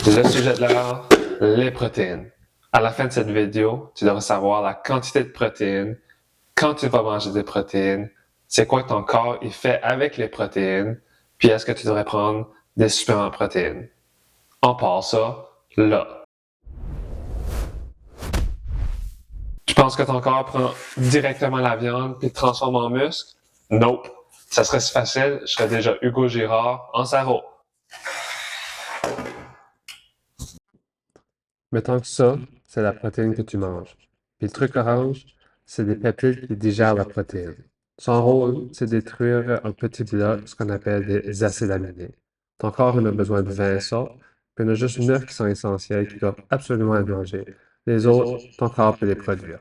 Le sujet de l'heure, les protéines. À la fin de cette vidéo, tu devras savoir la quantité de protéines, quand tu vas manger des protéines, c'est quoi que ton corps il fait avec les protéines, puis est-ce que tu devrais prendre des suppléments de protéines. On part ça là. Tu penses que ton corps prend directement la viande puis le transforme en muscle? Nope. Ça serait si facile, je serais déjà Hugo Girard en sarreau. Mettons que ça, c'est la protéine que tu manges. Puis le truc orange, c'est des peptides qui digèrent la protéine. Son rôle, c'est de détruire en petits blocs ce qu'on appelle des acides aminés. Ton corps en a besoin de 20 sortes, puis il y en a juste 9 qui sont essentiels, qui doivent absolument être mangés. Les autres, ton corps peut les produire.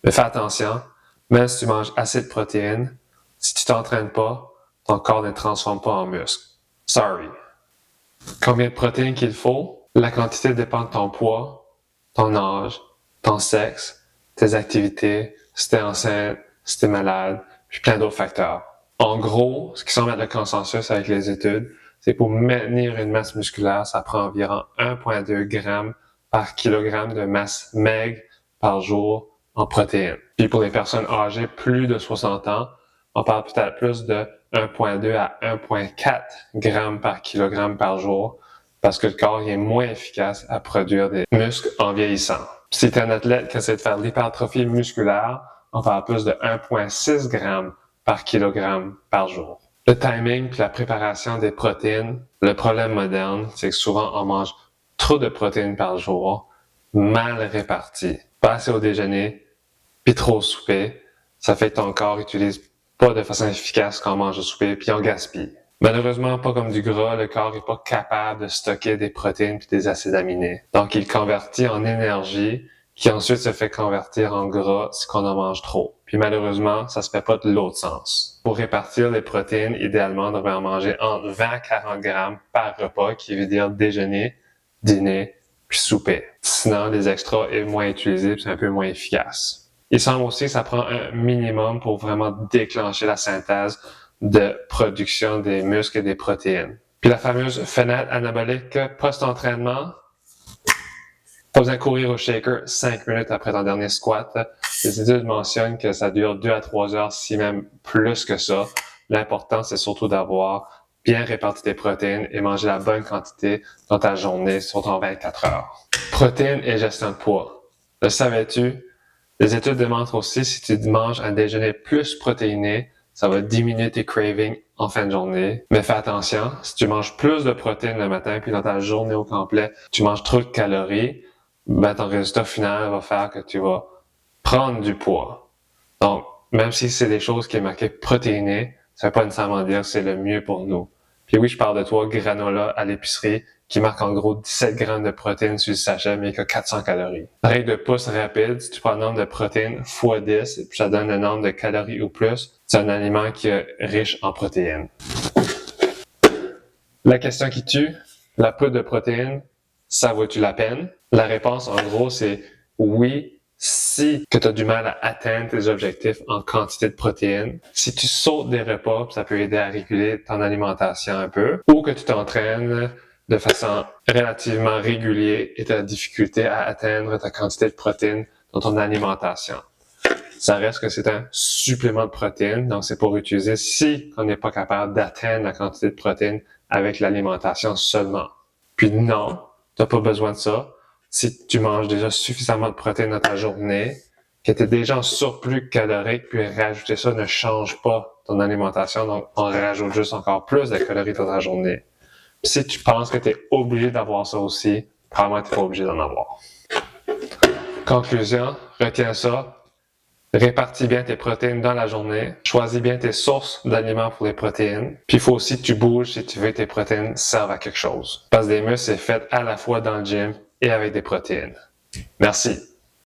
Mais fais attention, même si tu manges assez de protéines, si tu t'entraînes pas, ton corps ne transforme pas en muscle. Sorry. Combien de protéines qu'il faut? La quantité dépend de ton poids, ton âge, ton sexe, tes activités, si t'es enceinte, si t'es malade, puis plein d'autres facteurs. En gros, ce qui semble être le consensus avec les études, c'est pour maintenir une masse musculaire, ça prend environ 1,2 g par kilogramme de masse maigre par jour en protéines. Puis pour les personnes âgées plus de 60 ans, on parle peut-être plus de 1,2 à 1,4 g par kilogramme par jour parce que le corps est moins efficace à produire des muscles en vieillissant. Si tu es un athlète qui essaie de faire de l'hypertrophie musculaire, on parle plus de 1,6 g par kilogramme par jour. Le timing puis la préparation des protéines, le problème moderne, c'est que souvent on mange trop de protéines par jour, mal réparties, pas assez au déjeuner, puis trop au souper. Ça fait que ton corps utilise pas de façon efficace quand on mange au souper, puis on gaspille. Malheureusement, pas comme du gras, le corps n'est pas capable de stocker des protéines puis des acides aminés. Donc, il convertit en énergie, qui ensuite se fait convertir en gras si on en mange trop. Puis malheureusement, ça se fait pas de l'autre sens. Pour répartir les protéines, idéalement, on devrait en manger entre 20 à 40 grammes par repas, qui veut dire déjeuner, dîner, puis souper. Sinon, les extras est moins utilisé, puis c'est un peu moins efficace. Il semble aussi que ça prend un minimum pour vraiment déclencher la synthèse de production des muscles et des protéines. Puis la fameuse fenêtre anabolique post-entraînement, pas besoin de courir au shaker 5 minutes après ton dernier squat. Les études mentionnent que ça dure 2 à 3 heures, si même plus que ça. L'important, c'est surtout d'avoir bien réparti tes protéines et manger la bonne quantité dans ta journée sur ton 24 heures. Protéines et gestion de poids. Le savais-tu? Les études démontrent aussi si tu manges un déjeuner plus protéiné, ça va diminuer tes cravings en fin de journée. Mais fais attention, si tu manges plus de protéines le matin puis dans ta journée au complet, tu manges trop de calories, ben ton résultat final va faire que tu vas prendre du poids. Donc, même si c'est des choses qui est marqué protéinées, ça veut pas nécessairement dire que c'est le mieux pour nous. Puis oui, je parle de toi, granola à l'épicerie, qui marque en gros 17 grammes de protéines sur le sachet, mais qui a 400 calories. Règle de pouce rapide, si tu prends le nombre de protéines x 10, puis ça donne le nombre de calories ou plus, c'est un aliment qui est riche en protéines. La question qui tue, la poudre de protéines, ça vaut-tu la peine? La réponse, en gros, c'est oui, si que tu as du mal à atteindre tes objectifs en quantité de protéines. Si tu sautes des repas, ça peut aider à réguler ton alimentation un peu, ou que tu t'entraînes de façon relativement régulière et tu as difficulté à atteindre ta quantité de protéines dans ton alimentation. Ça reste que c'est un supplément de protéines, donc c'est pour utiliser si on n'est pas capable d'atteindre la quantité de protéines avec l'alimentation seulement. Puis non, tu n'as pas besoin de ça. Si tu manges déjà suffisamment de protéines dans ta journée, que tu es déjà en surplus calorique, puis rajouter ça ne change pas ton alimentation, donc on rajoute juste encore plus de calories dans ta journée. Puis si tu penses que tu es obligé d'avoir ça aussi, probablement tu n'es pas obligé d'en avoir. Conclusion, retiens ça. Répartis bien tes protéines dans la journée. Choisis bien tes sources d'aliments pour les protéines. Puis il faut aussi que tu bouges si tu veux que tes protéines servent à quelque chose. Parce que des muscles, c'est fait à la fois dans le gym et avec des protéines. Merci.